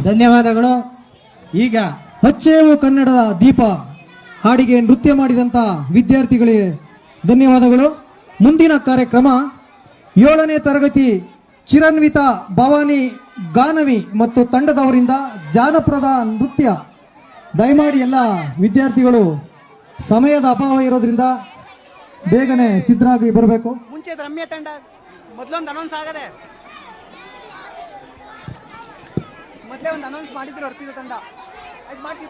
ಧನ್ಯವಾದಗಳು. ಈಗ ಹಚ್ಚೇವು ಕನ್ನಡದ ದೀಪ ಹಾಡಿಗೆ ನೃತ್ಯ ಮಾಡಿದಂತ ವಿದ್ಯಾರ್ಥಿಗಳಿಗೆ ಧನ್ಯವಾದಗಳು. ಮುಂದಿನ ಕಾರ್ಯಕ್ರಮ 7ನೇ ತರಗತಿ ಚಿರನ್ವಿತ ಭವಾನಿ ಗಾನವಿ ಮತ್ತು ತಂಡದವರಿಂದ ಜಾನಪದ ನೃತ್ಯ. ದಯಮಾಡಿ ಎಲ್ಲ ವಿದ್ಯಾರ್ಥಿಗಳು ಸಮಯದ ಅಭಾವ ಇರೋದ್ರಿಂದ ಬೇಗನೆ ಸಿದ್ಧರಾಗಿ ಬರಬೇಕು. ಮುಂಚೆ ರಮ್ಯ ತಂಡ ಮೊದಲೊಂದು ಅನೌನ್ಸ್ ಆಗದೆ, ಮೊದಲೇ ಒಂದು ಅನೌನ್ಸ್ ಮಾಡಿದ್ರು ಅರ್ಪಿತ ತಂಡ. ಅದು ಮಾಡಿಸಿ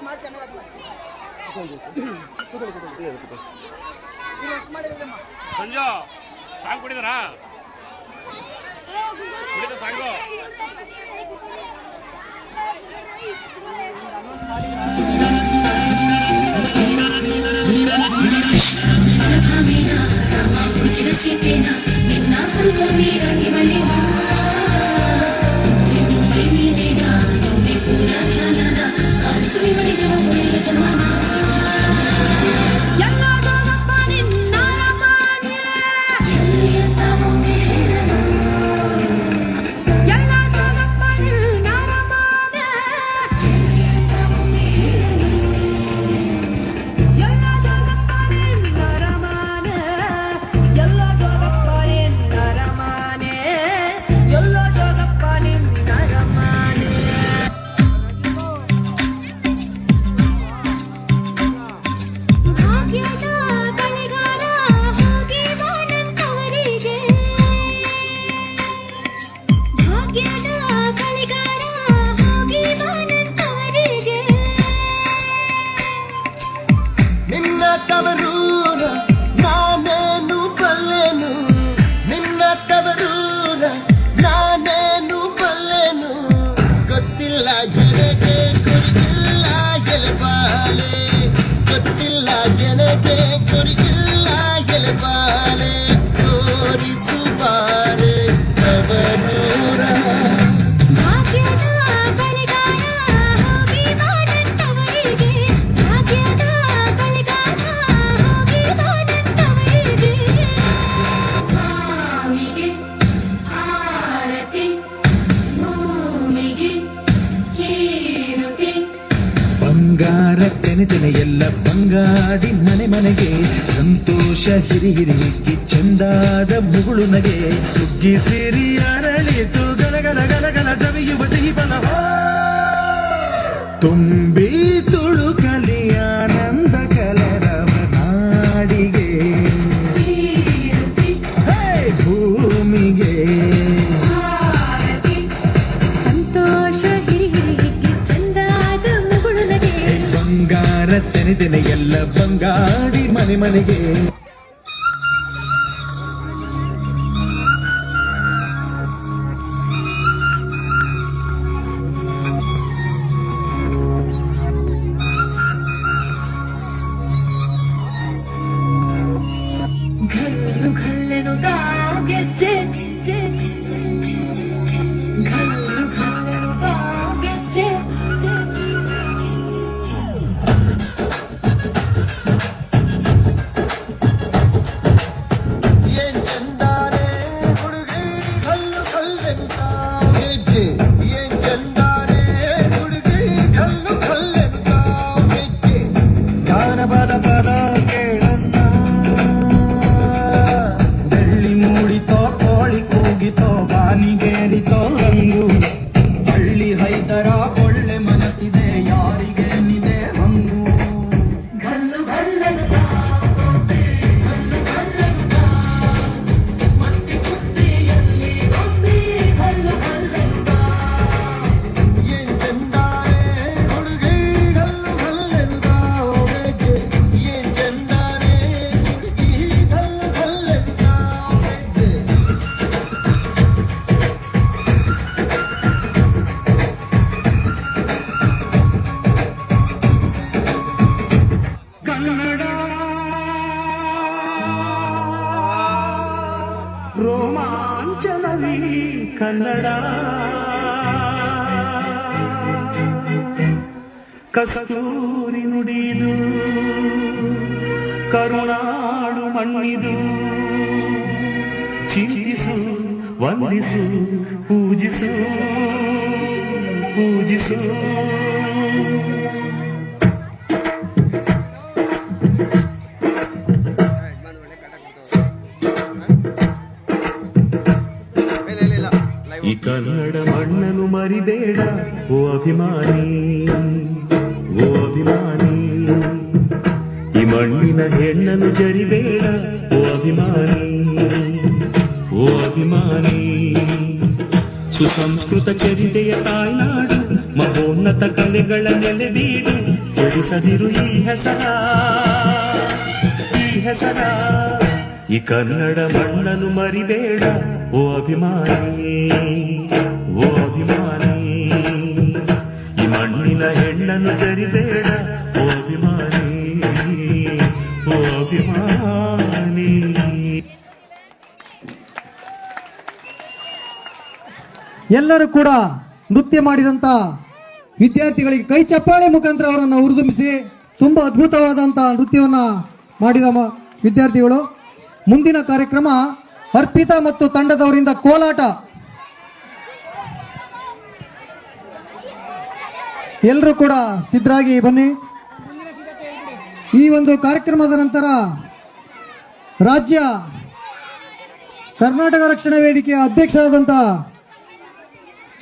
ಸಂಜು ಸಾಂಗ್ ಕುಡಿದ್ರಾ? ಕುಡಿದ ಸಾಂಗು ಎಲ್ಲ ಬಂಗಾಡಿ ಮನೆ ಮನೆಗೆ ಸಂತೋಷ ಹಿರಿ ಹಿರಿಕಿ ಚಂದಾದ ಮುಗುಳು ನಗೆ ಸುಗ್ಗಿ ಸೇರಿ ಅರಳಿತು ಗಲಗಲ ಗಲಗಲ ಸವಿಯುವ ಸಿಹಿ ಬಲ ತುಂಬಿ ತುಳುಕಲಿ ಆನಂದ ಕಲರವ ನಾಡಿಗೆ ಭೂಮಿಗೆ ತೆನೆ ಎಲ್ಲ ಬಂಗಾಡಿ ಮನೆ ಮನೆಗೆ. ಘಲ್ಲು ಘಲ್ಲೆನು ಗೆಜ್ಜೆ ಘಲ್ಲು ಘಲ್ಲೆನು ಗೆಜ್ಜೆ ರೋಮಾಂಚನವಿ ಕನ್ನಡ ಕಸ್ತೂರಿ ನುಡಿದು ಕರುಣಾಳು ಮಣ್ಣಿದು ಚಿಂತಿಸು ವಂದಿಸು ಪೂಜಿಸು ಪೂಜಿಸು. ಈ ಕನ್ನಡ ಮಣ್ಣನ್ನು ಮರಿಬೇಡ ಓ ಅಭಿಮಾನಿ, ಓ ಅಭಿಮಾನಿ. ಈ ಮಣ್ಣಿನ ಹೆಣ್ಣನ್ನು ಜರಿಬೇಡ ಓ ಅಭಿಮಾನಿ, ಓ ಅಭಿಮಾನಿ. ಸುಸಂಸ್ಕೃತ ಚರಿತೆಯ ತಾಯ್ನಾಡು, ಮಹೋನ್ನತ ಕಲೆಗಳ ನೆಲೆಬೀಡು. ಕೆಡಿಸದಿರು ಈ ಹೆಸರ, ಈ ಹೆಸರ. ಈ ಕನ್ನಡ ಮಣ್ಣನ್ನು ಮರಿಬೇಡ ಓ ಅಭಿಮಾನಿ, ಓ ಅಭಿಮಾನಿ. ಈ ಮಣ್ಣಿನ ಹೆಣ್ಣನ್ನು ಜರಿಬೇಡ ಓ ಅಭಿಮಾನಿ, ಓ ಅಭಿಮಾನಿ. ಎಲ್ಲರೂ ಕೂಡ ನೃತ್ಯ ಮಾಡಿದಂತ ವಿದ್ಯಾರ್ಥಿಗಳಿಗೆ ಕೈ ಚಪ್ಪಾಳೆ ಮುಖಾಂತರ ಅವರನ್ನು ಹುರಿದುಂಬಿಸಿ ತುಂಬಾ ಅದ್ಭುತವಾದಂತಹ ನೃತ್ಯವನ್ನ ಮಾಡಿದ ವಿದ್ಯಾರ್ಥಿಗಳು. ಮುಂದಿನ ಕಾರ್ಯಕ್ರಮ ಅರ್ಪಿತಾ ಮತ್ತು ತಂಡದವರಿಂದ ಕೋಲಾಟ. ಎಲ್ಲರೂ ಕೂಡ ಸಿದ್ಧರಾಗಿ ಬನ್ನಿ. ಈ ಒಂದು ಕಾರ್ಯಕ್ರಮದ ನಂತರ ರಾಜ್ಯ ಕರ್ನಾಟಕ ರಕ್ಷಣಾ ವೇದಿಕೆಯ ಅಧ್ಯಕ್ಷರಾದಂಥ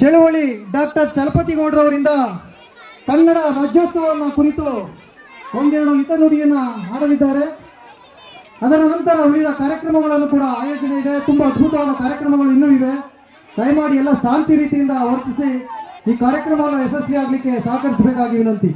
ಚಳವಳಿ ಡಾಕ್ಟರ್ ಚಲಪತಿ ಗೌಡ್ರವರಿಂದ ಕನ್ನಡ ರಾಜ್ಯೋತ್ಸವವನ್ನು ಕುರಿತು ಒಂದೆರಡು ಹಿತನುಡಿಯನ್ನು ಹಾಡಲಿದ್ದಾರೆ. ಅದರ ನಂತರ ಉಳಿದ ಕಾರ್ಯಕ್ರಮಗಳನ್ನು ಕೂಡ ಆಯೋಜನೆ ಇದೆ. ತುಂಬಾ ಅದ್ಭುತವಾದ ಕಾರ್ಯಕ್ರಮಗಳು ಇನ್ನೂ ಇವೆ. ದಯಮಾಡಿ ಎಲ್ಲ ಶಾಂತಿ ರೀತಿಯಿಂದ ವರ್ತಿಸಿ ಈ ಕಾರ್ಯಕ್ರಮವನ್ನು ಯಶಸ್ವಿಯಾಗಲಿಕ್ಕೆ ಸಹಕರಿಸಬೇಕಾಗಿ ವಿನಂತಿ.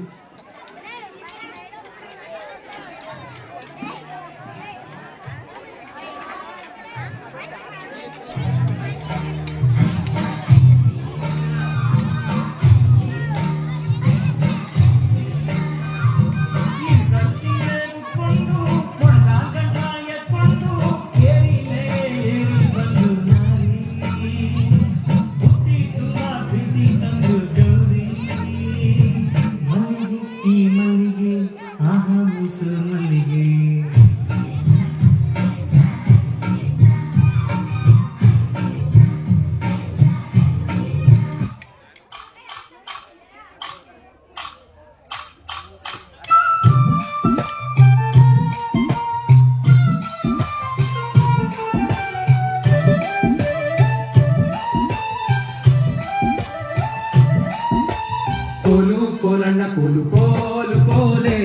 ಕೋಲು ಕೋಲಣ್ಣ ಕೋಲು ಕೋಲು ಕೋಲೆ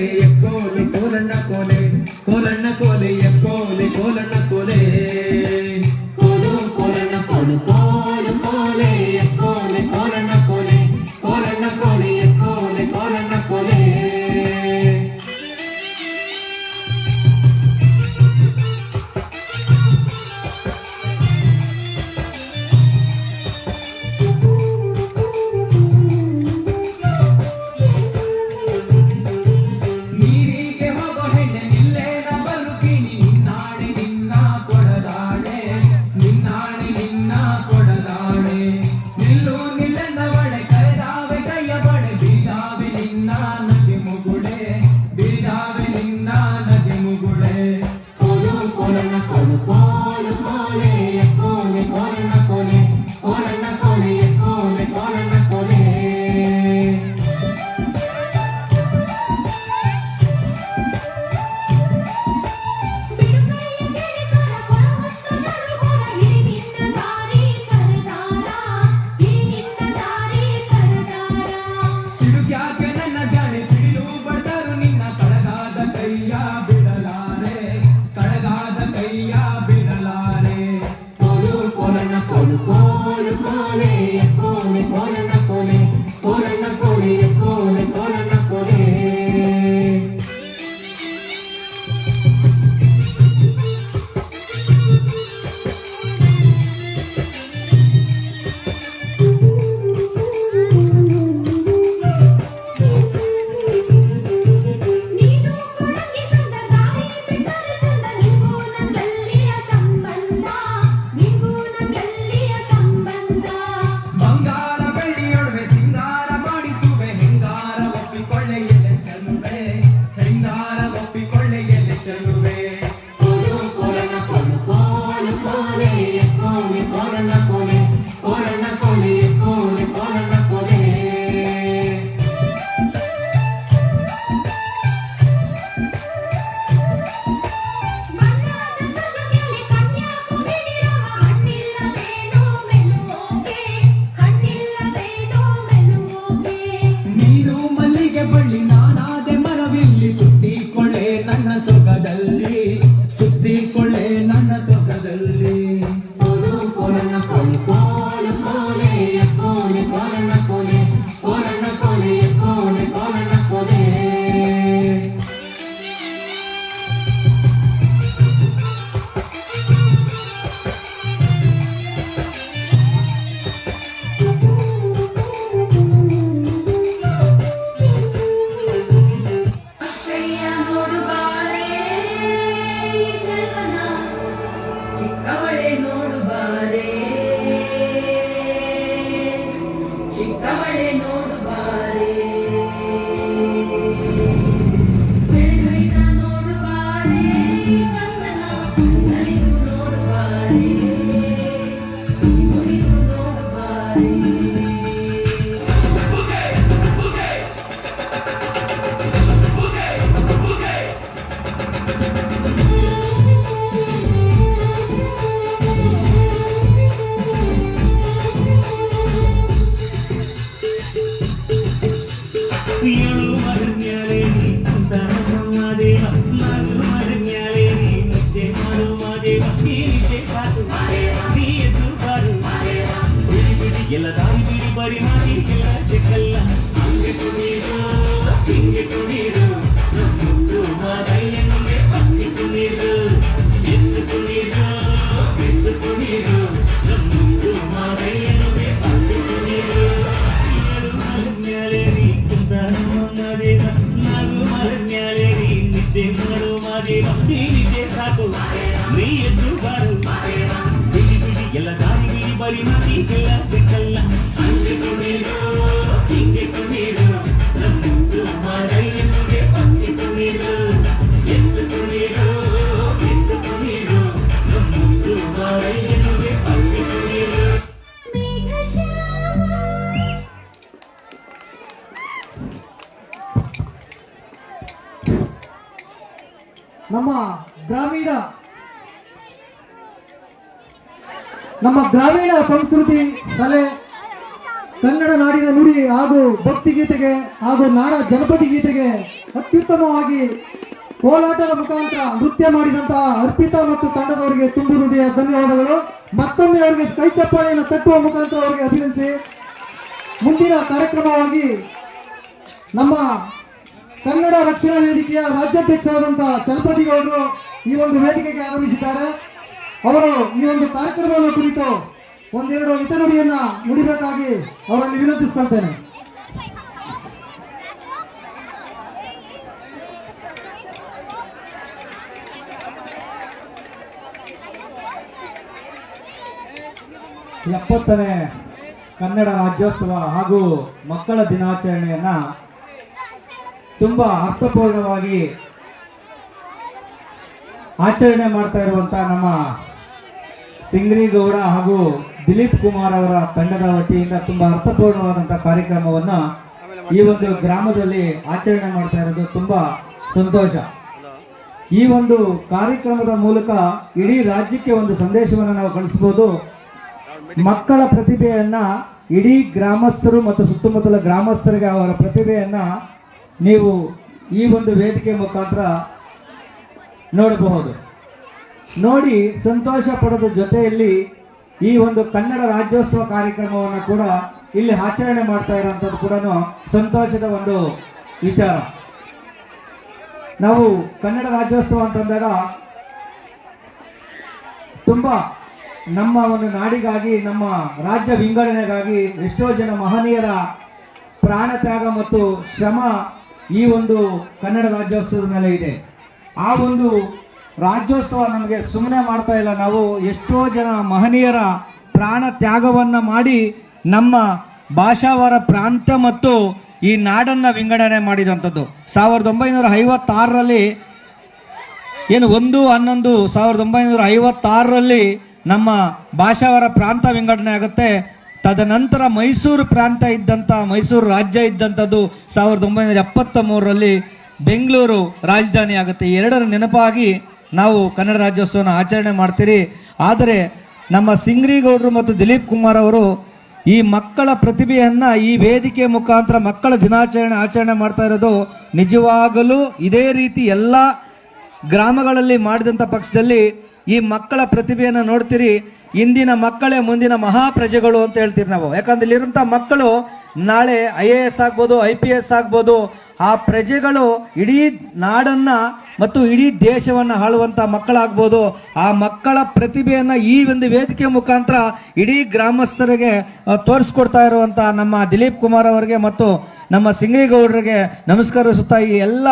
ಕೋಲೆ ಕೋಲಣ್ಣ ಕೋಲೆ ಕೋಲಣ್ಣ ಕೋಲೆ ಕೋಲೆ ಕೋಲಣ್ಣ ಕೋಲೆ ಕೋಲು ಕೋಲಣ್ಣ ಕೋಲು ಕೋಲು ಕೋಲೆ ಕೋಲೆ ಕೋಲಣ್ಣ ಕೋಲೆ ಕೋಲಣ್ಣ ಕೋಲೆ ಕೋಲೆ ಕೋಲಣ್ಣ ಕೋಲೆ. ನೀರಿಗೆ ಹೋಗೋ ಹೆಣ್ಣೆ ನಿಲ್ಲೇನ ಬರುತ್ತೀನಿ ನಿನ್ನಾಡಿ ನಿನ್ನ ಕೊಡದಾಡೆ. ನೀನು ಮಲ್ಲಿಗೆ ಬಳ್ಳಿ ನಾನಾದೆ ಮರವಿಲ್ಲಿ ಸುತ್ತಿಕೊಳ್ಳೆ ನನ್ನ ಸೊಗದಲ್ಲಿ ಸುತ್ತಿಕೊಳ್ಳೆ ನನ್ನ ಸೊಗದಲ್ಲಿ ಕೋಲು ಕೋಲಣ್ಣ ಕೋಲು ಕೋಲು ಕೋಲೆ ಕೋಲೆ ಕೋಲಣ್ಣ ಕೋಲೆ ಕೋಲಣ್ಣ ಕೋಲೆ ಕೋಲೆ ಕೋಲಣ್ಣ ಕೋಲೆ ಚಿಕ್ಕವಳೆ ನೋಡು ಬಾರೆ ಚಿಕ್ಕವಳೆ ನೋಡು ಬಾರೆ ಬೆಳೆದ ನೋಡು ಬಾರೆ ಕಂದನ ನಲಿದು ನೋಡು ಬಾರೆ ಮುರಿದು ನೋಡು ಬಾರೆ ಏಳು ಮರನ್ಯಾಲೆ ನೀ ಕುಂತ ಮಾದೇವ ಮರು ಮರನ್ಯಾಲೆ ನೀ ಮುದ್ದೆ ಮಾಡು ಮಾದೇವ ನೀ ನಿದ್ದೆ ಸಾಕು ನೀ ಎದ್ದು ಬಾರು ಬಿಡಿ ಬಿಡಿ ಎಲ್ಲ ದಾರಿ ಬಿಡಿ ಬರಿ ಮಾಡಿ ಎಲ್ಲ ಚೆಕ್ಕಲ್ಲ ಹಂಗೆ ಕುಣೀರು ಹಿಂಗೆ ಕುಣೀರು ನಮ್ಮದು ಮಾದಯ್ಯನಿಗೆ ಹಂಗೆ ಕುಣೀರು ಎದ್ದು ಕುಣೀರು ಎದ್ದು ಕುಣೀರು ನಮ್ಮದು ಮಾದಯ್ಯನಿಗೆ ಹಂಗೆ ಕುಣೀರು ಏಳು ಮರನ್ಯಾಲೆ ನೀ ಕುಂತ ಮಾದೇವ ಮರು ಮರನ್ಯಾಲೆ ನೀ ನಿದ್ದೆ ಮಾಡು ಮಾದೇವ ನೀ ನಿದ್ದೆ ಸಾಕು ನೀ ಎದ್ದು ಬಾರು ಬಿಡಿ ಬಿಡಿ ಎಲ್ಲ ದಾರಿ ಬಿಡಿ ಬರಿ ಮಾಡಿ ಎಲ್ಲ ಚೆಕ್ಕಲ್ಲ ಹಂಗೆ ಕುಣೀರು ಹಿಂಗೆ ಕುಣೀರು ನಮ್ಮದು ಮಾದಯ್ಯನಿಗೆ ಹಂಗೆ ಕುಣೀರು ಎದ್ದು ಕುಣೀರು ಎದ್ದು ಕುಣೀರು ನಮ್ಮದು ಮಾದಯ್ಯನಿಗೆ ಹಂಗೆ ಕುಣೀರು ನಮ್ಮ ಗ್ರಾಮೀಣ ಸಂಸ್ಕೃತಿ ಕಲೆ ಕನ್ನಡ ನಾಡಿನ ನುಡಿ ಹಾಗೂ ಭಕ್ತಿ ಗೀತೆಗೆ ಹಾಗೂ ನಾಡ ಜನಪದಿ ಗೀತೆಗೆ ಅತ್ಯುತ್ತಮವಾಗಿ ಕೋಲಾಟದ ಮುಖಾಂತರ ನೃತ್ಯ ಮಾಡಿದಂತಹ ಅರ್ಪಿತಾ ಮತ್ತು ತಂಡದವರಿಗೆ ತುಂಬು ಹೃದಯ ಧನ್ಯವಾದಗಳು. ಮತ್ತೊಮ್ಮೆ ಅವರಿಗೆ ಕೈ ಚಪ್ಪಾಳೆಯನ್ನು ತಟ್ಟುವ ಮುಖಾಂತರ ಅವರಿಗೆ ಅಭಿನಂದಿಸಿ ಮುಂದಿನ ಕಾರ್ಯಕ್ರಮವಾಗಿ ನಮ್ಮ ಕನ್ನಡ ರಕ್ಷಣಾ ವೇದಿಕೆಯ ರಾಜ್ಯಾಧ್ಯಕ್ಷರಾದಂತಹ ಚಲಪತಿ ಗೌಡರು ಈ ಒಂದು ವೇದಿಕೆಗೆ ಆಗಮಿಸಿದ್ದಾರೆ. ಅವರು ಈ ಒಂದು ಕಾರ್ಯಕ್ರಮವನ್ನು ಕುರಿತು ಒಂದೆರಡು ಹಿತನುಡಿಯನ್ನ ನುಡಿಬೇಕಾಗಿ ಅವರಲ್ಲಿ ವಿನಂತಿಸಿಕೊಳ್ತೇನೆ. ಎಪ್ಪತ್ತನೇ ಕನ್ನಡ ರಾಜ್ಯೋತ್ಸವ ಹಾಗೂ ಮಕ್ಕಳ ದಿನಾಚರಣೆಯನ್ನ ತುಂಬಾ ಅರ್ಥಪೂರ್ಣವಾಗಿ ಆಚರಣೆ ಮಾಡ್ತಾ ಇರುವಂತಹ ನಮ್ಮ ಸಿಂಗ್ರಿಗೌಡ ಹಾಗೂ ದಿಲೀಪ್ ಕುಮಾರ್ ಅವರ ತಂಡದ ವತಿಯಿಂದ ತುಂಬಾ ಅರ್ಥಪೂರ್ಣವಾದಂತಹ ಕಾರ್ಯಕ್ರಮವನ್ನ ಈ ಒಂದು ಗ್ರಾಮದಲ್ಲಿ ಆಚರಣೆ ಮಾಡ್ತಾ ಇರೋದು ತುಂಬಾ ಸಂತೋಷ. ಈ ಒಂದು ಕಾರ್ಯಕ್ರಮದ ಮೂಲಕ ಇಡೀ ರಾಜ್ಯಕ್ಕೆ ಒಂದು ಸಂದೇಶವನ್ನು ನಾವು ಕಳಿಸಬಹುದು. ಮಕ್ಕಳ ಪ್ರತಿಭೆಯನ್ನ ಇಡೀ ಗ್ರಾಮಸ್ಥರು ಮತ್ತು ಸುತ್ತಮುತ್ತಲ ಗ್ರಾಮಸ್ಥರಿಗೆ ಅವರ ಪ್ರತಿಭೆಯನ್ನ ನೀವು ಈ ಒಂದು ವೇದಿಕೆ ಮುಖಾಂತರ ನೋಡಬಹುದು. ನೋಡಿ ಸಂತೋಷ ಪಡೋದ್ರ ಜೊತೆಯಲ್ಲಿ ಈ ಒಂದು ಕನ್ನಡ ರಾಜ್ಯೋತ್ಸವ ಕಾರ್ಯಕ್ರಮವನ್ನು ಕೂಡ ಇಲ್ಲಿ ಆಚರಣೆ ಮಾಡ್ತಾ ಇರುವಂತದ್ದು ಕೂಡ ಸಂತೋಷದ ಒಂದು ವಿಚಾರ. ನಾವು ಕನ್ನಡ ರಾಜ್ಯೋತ್ಸವ ಅಂತಂದಾಗ ತುಂಬಾ ನಮ್ಮ ಒಂದು ನಾಡಿಗಾಗಿ, ನಮ್ಮ ರಾಜ್ಯ ವಿಂಗಡಣೆಗಾಗಿ ಎಷ್ಟೋ ಜನ ಮಹನೀಯರ ಪ್ರಾಣ ತ್ಯಾಗ ಮತ್ತು ಶ್ರಮ ಈ ಒಂದು ಕನ್ನಡ ರಾಜ್ಯೋತ್ಸವದ ಮೇಲೆ ಇದೆ. ಆ ಒಂದು ರಾಜ್ಯೋತ್ಸವ ನಮಗೆ ಸುಮ್ಮನೆ ಮಾಡ್ತಾ ಇಲ್ಲ. ನಾವು ಎಷ್ಟೋ ಜನ ಮಹನೀಯರ ಪ್ರಾಣ ತ್ಯಾಗವನ್ನ ಮಾಡಿ ನಮ್ಮ ಭಾಷಾವಾರ ಪ್ರಾಂತ್ಯ ಮತ್ತು ಈ ನಾಡನ್ನ ವಿಂಗಡಣೆ ಮಾಡಿರುವಂಥದ್ದು. 1956ರಲ್ಲಿ ಏನು 1/11/1956ರಲ್ಲಿ ನಮ್ಮ ಭಾಷಾವಾರ ಪ್ರಾಂತ ವಿಂಗಡಣೆ ಆಗುತ್ತೆ. ತದನಂತರ ಮೈಸೂರು ಪ್ರಾಂತ ಇದ್ದಂತ, ಮೈಸೂರು ರಾಜ್ಯ ಇದ್ದಂಥದ್ದು 1973ರಲ್ಲಿ ಬೆಂಗಳೂರು ರಾಜಧಾನಿ ಆಗುತ್ತೆ. ಎರಡರ ನೆನಪಾಗಿ ನಾವು ಕನ್ನಡ ರಾಜ್ಯೋತ್ಸವನ ಆಚರಣೆ ಮಾಡ್ತೀರಿ. ಆದರೆ ನಮ್ಮ ಸಿಂಗ್ರಿಗೌಡರು ಮತ್ತು ದಿಲೀಪ್ ಕುಮಾರ್ ಅವರು ಈ ಮಕ್ಕಳ ಪ್ರತಿಭೆಯನ್ನ ಈ ವೇದಿಕೆ ಮುಖಾಂತರ ಮಕ್ಕಳ ದಿನಾಚರಣೆ ಆಚರಣೆ ಮಾಡ್ತಾ ಇರೋದು ನಿಜವಾಗಲೂ ಇದೇ ರೀತಿ ಎಲ್ಲ ಗ್ರಾಮಗಳಲ್ಲಿ ಮಾಡಿದಂಥ ಪಕ್ಷದಲ್ಲಿ ಈ ಮಕ್ಕಳ ಪ್ರತಿಭೆಯನ್ನು ನೋಡ್ತೀರಿ. ಇಂದಿನ ಮಕ್ಕಳೇ ಮುಂದಿನ ಮಹಾಪ್ರಜೆಗಳು ಅಂತ ಹೇಳ್ತೀರಿ ನಾವು. ಯಾಕಂದ್ರೆ ಇಲ್ಲಿರುವಂಥ ಮಕ್ಕಳು ನಾಳೆ IAS ಆಗ್ಬೋದು, IPS ಆಗ್ಬೋದು. ಆ ಪ್ರಜೆಗಳು ಇಡೀ ನಾಡನ್ನ ಮತ್ತು ಇಡೀ ದೇಶವನ್ನ ಆಳುವಂತ ಮಕ್ಕಳಾಗ್ಬೋದು. ಆ ಮಕ್ಕಳ ಪ್ರತಿಭೆಯನ್ನ ಈ ಒಂದು ವೇದಿಕೆ ಮುಖಾಂತರ ಇಡೀ ಗ್ರಾಮಸ್ಥರಿಗೆ ತೋರಿಸ್ಕೊಡ್ತಾ ಇರುವಂತ ನಮ್ಮ ದಿಲೀಪ್ ಕುಮಾರ್ ಅವರಿಗೆ ಮತ್ತು ನಮ್ಮ ಸಿಂಗೇಗೌಡರಿಗೆ ನಮಸ್ಕರಿಸುತ್ತಾ ಈ ಎಲ್ಲ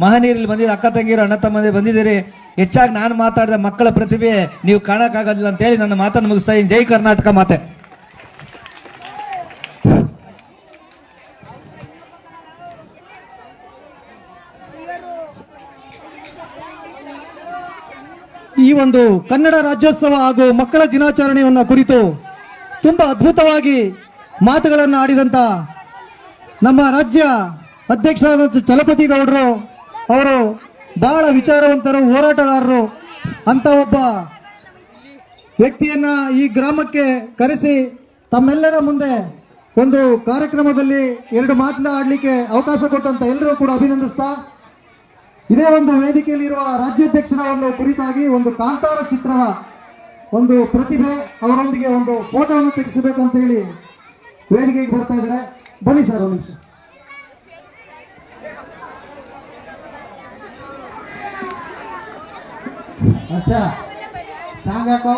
ಮಹನೀಯರಲ್ಲಿ ಬಂದಿದ್ದೀರಿ, ಅಕ್ಕ ತಂಗಿಯರು, ಅಣ್ಣ ತಮ್ಮಂದಿರು ಬಂದಿದ್ದೀರಿ. ಹೆಚ್ಚಾಗಿ ನಾನು ಮಾತಾಡಿದ ಮಕ್ಕಳ ಪ್ರತಿಭೆ ನೀವು ಕಾಣಕ್ಕಾಗೋದಿಲ್ಲ ಅಂತ ಹೇಳಿ ನನ್ನ ಮಾತನ್ನು ಮುಗಿಸ್ತಾ ಇದ್ದೀನಿ. ಜೈ ಕರ್ನಾಟಕ ಮಾತೆ. ಈ ಒಂದು ಕನ್ನಡ ರಾಜ್ಯೋತ್ಸವ ಹಾಗೂ ಮಕ್ಕಳ ದಿನಾಚರಣೆಯನ್ನ ಕುರಿತು ತುಂಬಾ ಅದ್ಭುತವಾಗಿ ಮಾತುಗಳನ್ನು ಆಡಿದಂತ ನಮ್ಮ ರಾಜ್ಯ ಅಧ್ಯಕ್ಷರಾದ ಚಲಪತಿ ಗೌಡರು ಅವರು ಬಹಳ ವಿಚಾರವಂತರು, ಹೋರಾಟಗಾರರು ಅಂತ ಒಬ್ಬ ವ್ಯಕ್ತಿಯನ್ನ ಈ ಗ್ರಾಮಕ್ಕೆ ಕರೆಸಿ ತಮ್ಮೆಲ್ಲರ ಮುಂದೆ ಒಂದು ಕಾರ್ಯಕ್ರಮದಲ್ಲಿ 2 ಮಾತನಾಡಲಿಕ್ಕೆ ಅವಕಾಶ ಕೊಟ್ಟಂತ ಎಲ್ಲರೂ ಕೂಡ ಅಭಿನಂದಿಸ್ತಾ, ಇದೇ ಒಂದು ವೇದಿಕೆಯಲ್ಲಿರುವ ರಾಜ್ಯಾಧ್ಯಕ್ಷರ ಒಂದು ಕುರಿತಾಗಿ ಒಂದು ಕಾಂತಾರ ಚಿತ್ರದ ಒಂದು ಪ್ರತಿಭೆ ಅವರೊಂದಿಗೆ ಒಂದು ಫೋಟೋವನ್ನು ತೆಗೆಸಬೇಕಂತ ಹೇಳಿ ವೇದಿಕೆಗೆ ಬರ್ತಾ ಇದ್ದಾರೆ. ಬನ್ನಿ ಸರ್, ಒಂದು ನಿಮಿಷ. ಅಷ್ಟೇ ಸಾಂಗಾಕೋ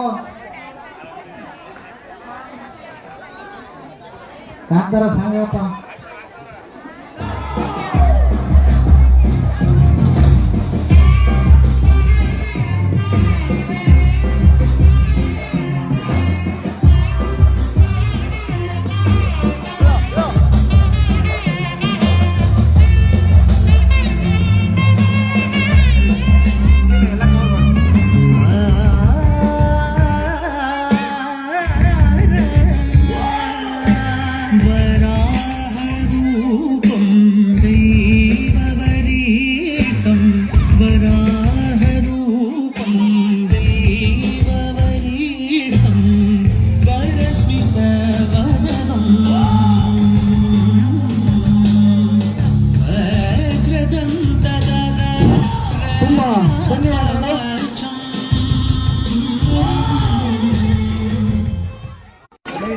ಕಾಂತಾರ ಸಾಂಗಪ್ಪ.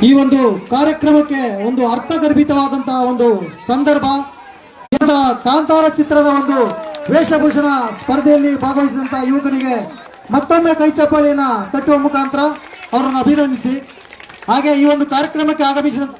ಈ ಒಂದು ಕಾರ್ಯಕ್ರಮಕ್ಕೆ ಒಂದು ಅರ್ಥಗರ್ಭಿತವಾದಂತಹ ಒಂದು ಸಂದರ್ಭ. ಕಾಂತಾರ ಚಿತ್ರದ ಒಂದು ವೇಷಭೂಷಣ ಸ್ಪರ್ಧೆಯಲ್ಲಿ ಭಾಗವಹಿಸಿದಂತಹ ಯುವಕನಿಗೆ ಮತ್ತೊಮ್ಮೆ ಕೈ ಚಪ್ಪಾಳಿಯನ್ನ ತಟ್ಟುವ ಮುಖಾಂತರ ಅವರನ್ನು ಅಭಿನಂದಿಸಿ, ಹಾಗೆ ಈ ಒಂದು ಕಾರ್ಯಕ್ರಮಕ್ಕೆ ಆಗಮಿಸಿದಂತ